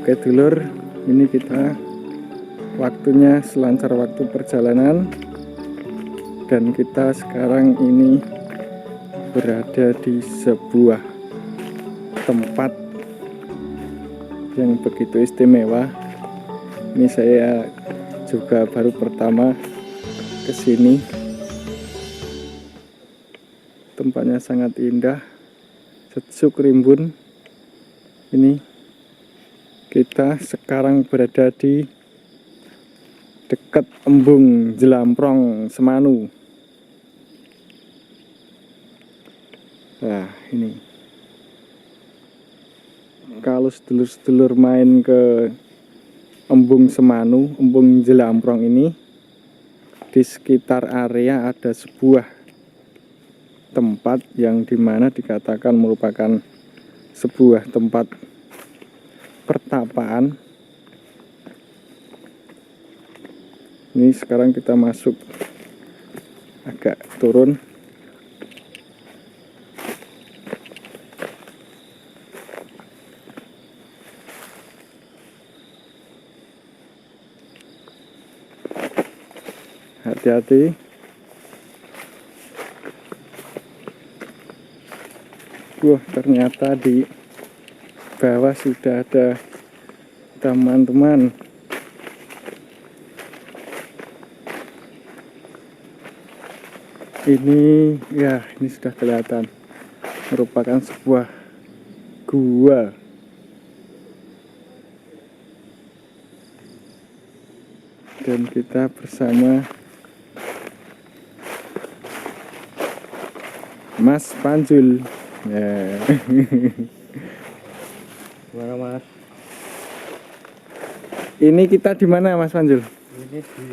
Oke dulur, ini kita waktunya selancar waktu perjalanan, dan kita sekarang ini berada di sebuah tempat yang begitu istimewa. Ini saya juga baru pertama ke sini. Tempatnya sangat indah, sejuk rimbun. Ini kita sekarang berada di dekat Embung Jelamprong Semanu. Nah ini, kalau sedulur-sedulur main ke Embung Semanu, Embung Jelamprong ini, di sekitar area ada sebuah tempat yang dimana dikatakan merupakan sebuah tempat pertapaan. Ini sekarang kita masuk, agak turun. Hati-hati. Wah, ternyata di bawah sudah ada teman-teman. Ini ya, ini sudah kelihatan merupakan sebuah gua. Dan kita bersama Mas Panjul. Ya. Gimana Mas? Ini kita di mana Mas Panjul? Ini di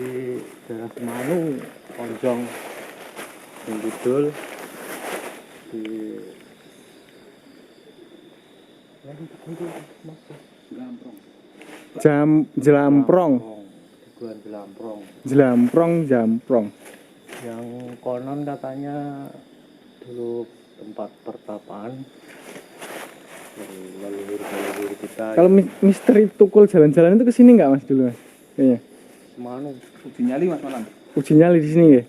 daerah Semanu, Ponjong, yang Kidul, di Jelamprong. Tujuan Jelamprong. Jelamprong. Yang konon katanya dulu tempat pertapaan dari leluhur kita. Kalau misteri tukul jalan-jalan itu kesini nggak Mas dulu Mas? Kayaknya. Semanu. Uji nyali Mas Malang. Uji nyali di sini ya?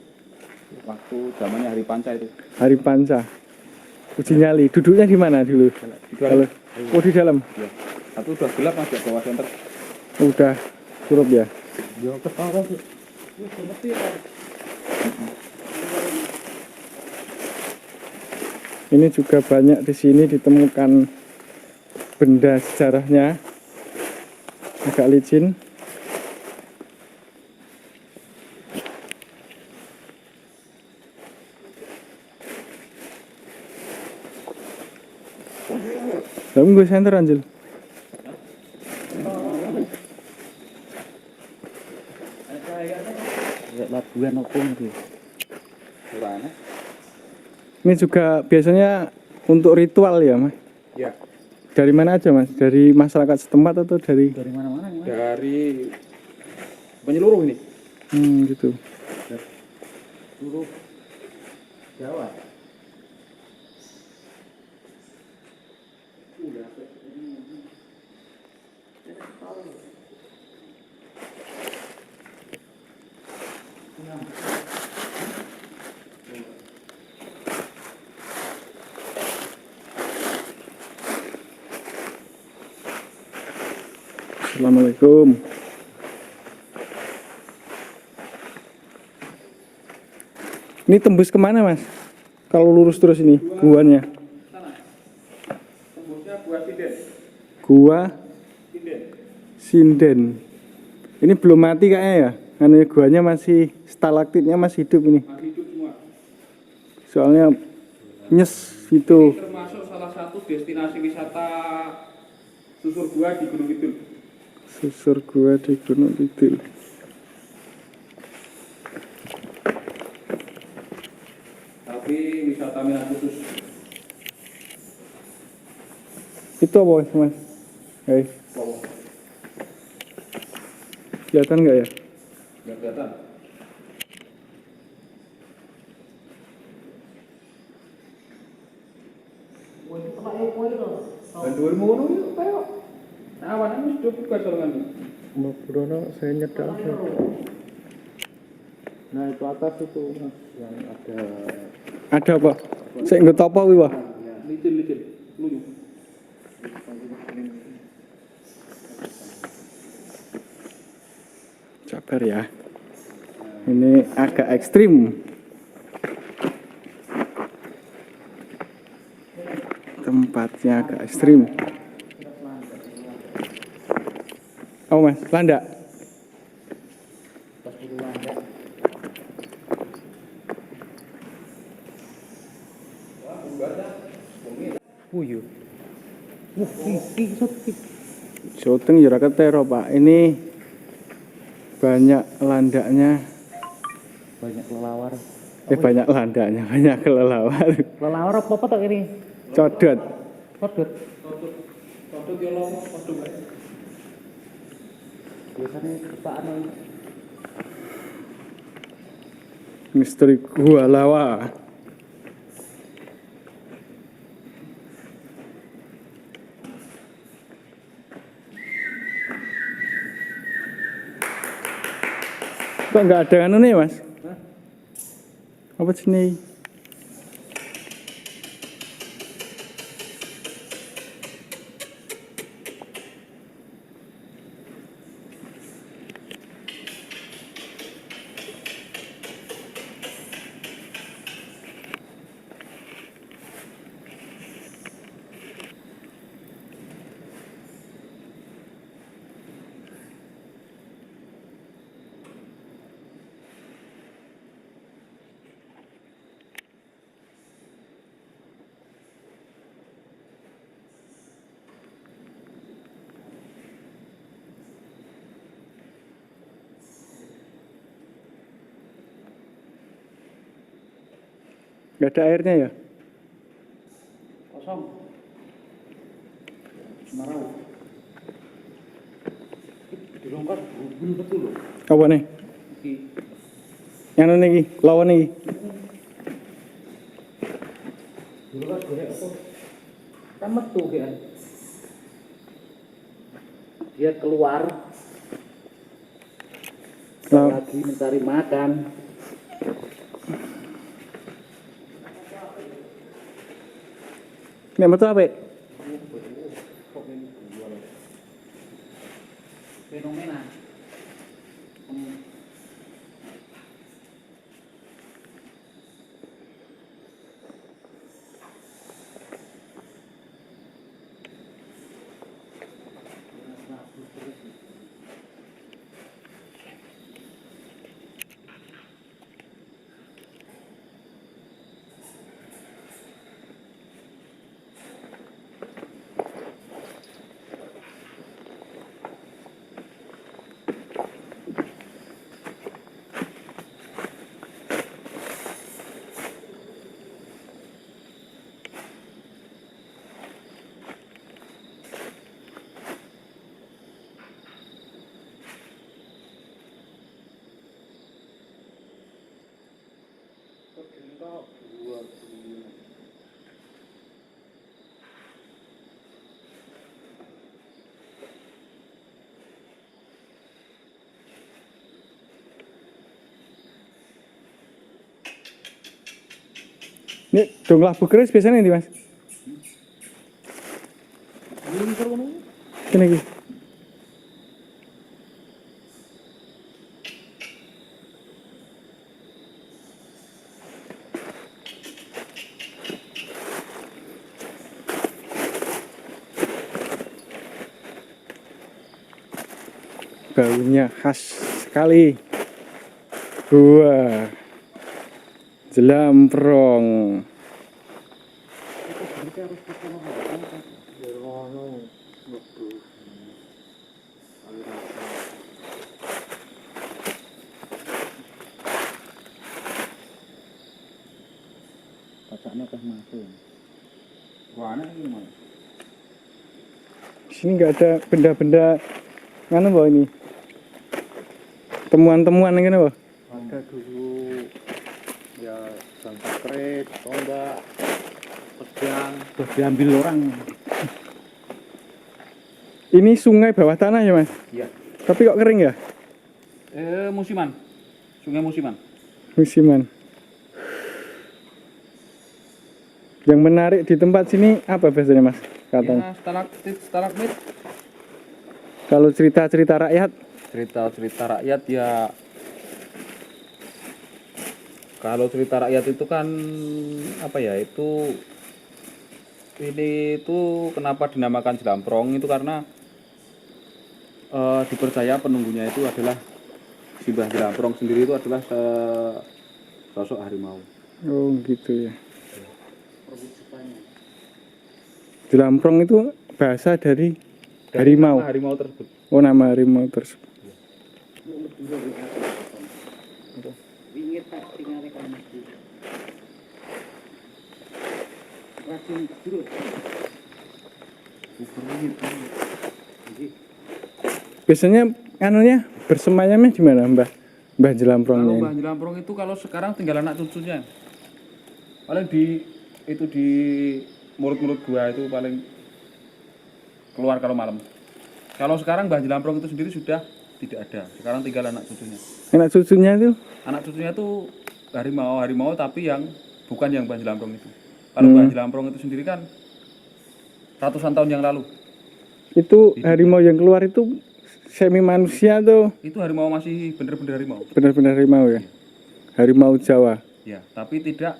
Waktu zamannya Hari Panca itu. Hari Panca. Uji nyali. Duduknya di mana dulu? Kalau oh di dalam. Ya. Satu udah gelap Mas ya, bawah center. Udah surup ya. Yo ketawa sih. Ini juga banyak di sini ditemukan benda sejarahnya, agak licin. Kamu gue center Anjel. Labuan apa itu? Kurangnya. Ini juga biasanya untuk ritual ya Mas? Ya. Dari mana aja Mas? Dari masyarakat setempat atau dari? Dari mana-mana nih Mas? Dari penyeluruh ini. Gitu. Seluruh Jawa. Assalamualaikum. Ini tembus kemana Mas? Kalau lurus terus ini guanya? Tembusnya Gua Sinden. Gua Sinden. Sinden. Ini belum mati kayaknya ya? anu guanya masih stalaktitnya masih hidup ini. Masih hidup semua. Soalnya nyes itu. Ini termasuk salah satu destinasi wisata susur gua di Gunung Kidul. Susur gua di Gunung Kidul. Tapi wisata minat khusus. Itu apa mas? Guys, Wow, kelihatan nggak ya? nggak kelihatan. Dan 2000 ngono yuk, ayo. Nah, awan ini sudah buka sorangan. Mbak Brono saya nyedak. Nah itu atas itu mas yang ada Ada apa? Saya nggak tahu apa wih. Licin, luyu. Sabar ya. Ini agak ekstrim. Tempatnya agak ekstrim. Oh mas, landak. Puyo. Iki Syuting ya ora ketero pak. Ini banyak landaknya. banyak kelelawar. Banyak landaknya, banyak kelelawar. Kelelawar apa tak ini? Codot. Kodot. Kodok yo lomo, kodok bae. Biasanya ketaan Misteri gua lawa. Kok nggak ada anu nih mas? Apa sini? Nggak ada airnya ya? Kosong. Semarau. Dilongkar bubun betul loh. Apa nih? Iki. Yang ini nih, lawan nih. Dilongkar golek apa? Kan metu kan. Dia keluar lagi mencari makan. Ini metu apa? Fenomena. Ini dong labu keris biasanya ini mas. Ini lagi. Baunya khas sekali. Gua Jelamprong. Bacanya ke masuk. Wah, ini gimana? Di sini nggak ada benda-benda mana bawa ini? Temuan-temuan ini apa? Ada dulu ya bangsa keris, tombak, pedang, terus diambil orang. Ini sungai bawah tanah ya mas? Iya. Tapi kok kering ya? Musiman. Sungai musiman. Musiman. Yang menarik di tempat sini apa biasanya mas? Katanya. Ya, stalaktit, stalagmit. Kalau cerita-cerita rakyat, Cerita-cerita rakyat ya. Kalau cerita rakyat itu kan apa ya? Ini itu kenapa dinamakan Jelamprong itu karena dipercaya penunggunya itu adalah si Mbah Jelamprong sendiri itu adalah sosok harimau. oh gitu ya. Jelamprong itu bahasa dari harimau. Nama harimau tersebut. Oh nama harimau tersebut. Wingit tak tinggalnya kan mesti. Racun jeruk. Biasanya anunya bersemayamnya di mana Mbah? Mbah Kalau Jelamprongnya Mbah ini? Jelamprong itu kalau sekarang tinggal anak cucunya. Paling di mulut-mulut gua itu paling keluar kalau malam. Kalau sekarang Mbah Jelamprong itu sendiri sudah tidak ada. Sekarang tinggal anak cucunya. Anak cucunya itu? Anak cucunya itu harimau tapi yang bukan yang Mbah Jelamprong itu. Kalau Mbah Jelamprong itu sendiri kan ratusan tahun yang lalu. Itu harimau yang keluar itu semi manusia tuh? Itu harimau masih bener-bener harimau. Benar-benar harimau ya? Harimau Jawa? Ya, tapi tidak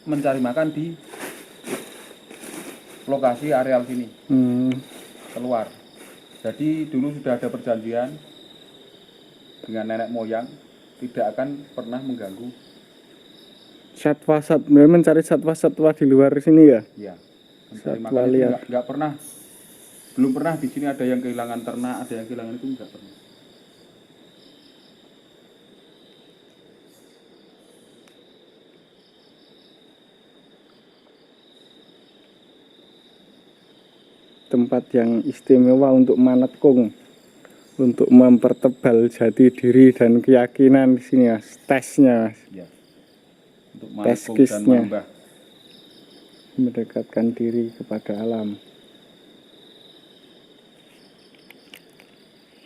mencari makan di lokasi areal sini. Keluar. Jadi dulu sudah ada perjanjian dengan nenek moyang tidak akan pernah mengganggu. Satwa mencari satwa-satwa di luar sini ya? Ya, mencari Satwa makan itu liar. nggak pernah. Belum pernah di sini ada yang kehilangan ternak, ada yang kehilangan itu nggak pernah. Tempat yang istimewa untuk manekung, untuk mempertebal jati diri dan keyakinan di sini mas. Tesnya mas. Ya. Untuk Tes manekung dan kisnya. menambah. Mendekatkan diri kepada alam.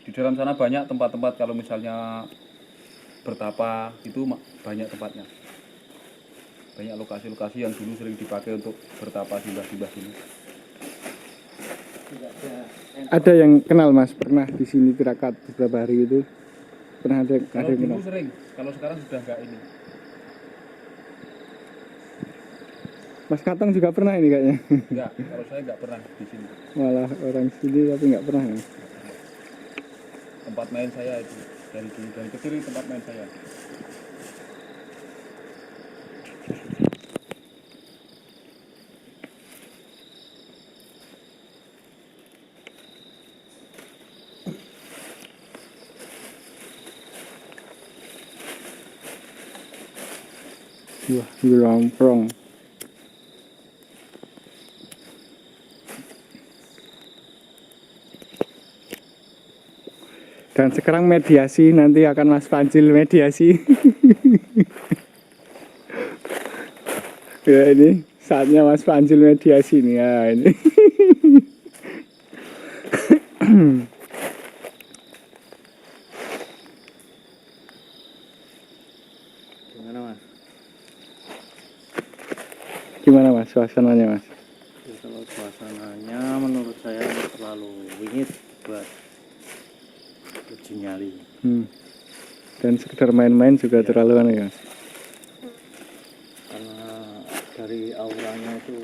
Di dalam sana banyak tempat-tempat kalau misalnya bertapa itu banyak tempatnya. Banyak lokasi-lokasi yang dulu sering dipakai untuk bertapa simbah-simbah sini. Ada yang kenal mas, pernah di sini tirakat beberapa hari itu? Pernah ada Kalau yang dulu kenal? sering, kalau sekarang sudah enggak ini. Mas Katong juga pernah ini kayaknya. Enggak, kalau saya enggak pernah di sini. Malah orang sini tapi nggak pernah ya. Tempat main saya itu dari kecil ini tempat main saya. Wah, Jelamprong. Dan sekarang mediasi, nanti akan Mas Panjil mediasi. Ya ini saatnya Mas Panjil mediasi nih ya ini. Gimana mas? Gimana Mas suasananya Mas? Ya, kalau suasananya menurut saya terlalu wingit buat uji nyali. Dan sekedar main-main juga terlalu aneh ya. Karena dari auranya itu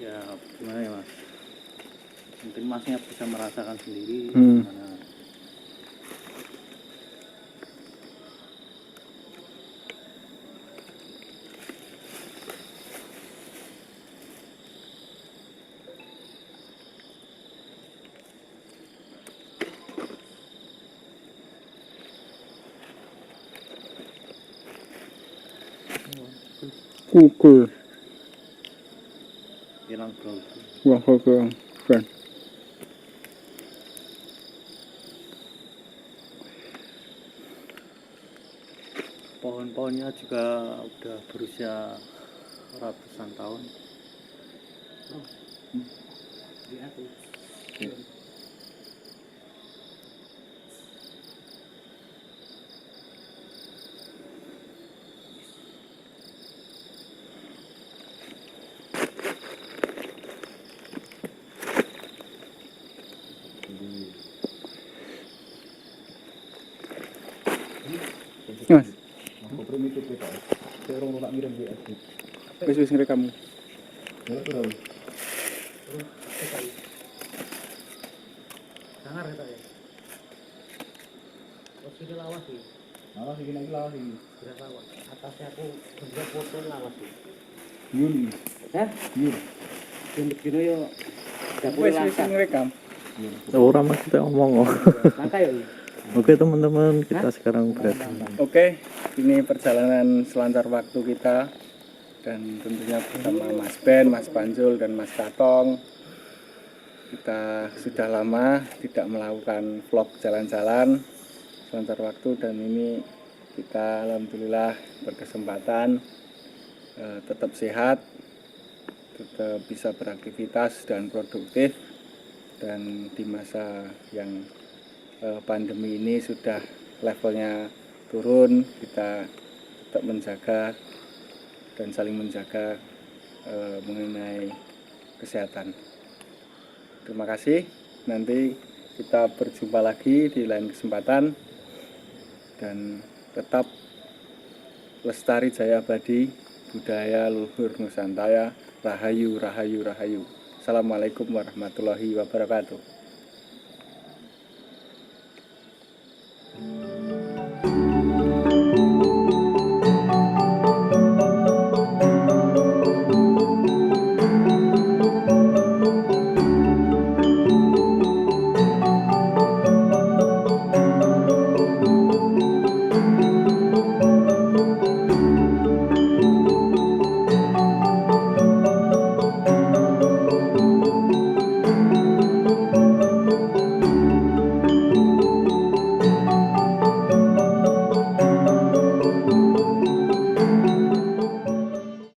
ya gimana ya mas? Mungkin masnya bisa merasakan sendiri gimana Kukul. Ilang bro. Wah, keren. Pohon-pohonnya juga udah berusia ratusan tahun. Mas, Aku primitif kita. Saya orang nak ngirim dia. wis ngerekam. Ya terus. Sangar kita ya. Oh sini lawas sih. Malah sih lagi lah sih. Berapa lawas? Atasnya aku kerja foto lawas sih. Yun. Hah? Yun. Yang begini yo. Wis ngerekam. Orang mas kita ngomong. Langka ya. Oke teman-teman, kita sekarang berada. Oke, ini perjalanan selancar waktu kita dan tentunya bersama Mas Ben, Mas Panjul, dan Mas Katong. Kita sudah lama tidak melakukan vlog jalan-jalan selancar waktu dan ini kita alhamdulillah berkesempatan tetap sehat, tetap bisa beraktivitas dan produktif, dan di masa yang pandemi ini sudah levelnya turun, kita tetap menjaga dan saling menjaga mengenai kesehatan. Terima kasih, nanti kita berjumpa lagi di lain kesempatan dan tetap lestari jaya abadi, budaya luhur Nusantara, rahayu, rahayu, rahayu. Assalamualaikum warahmatullahi wabarakatuh.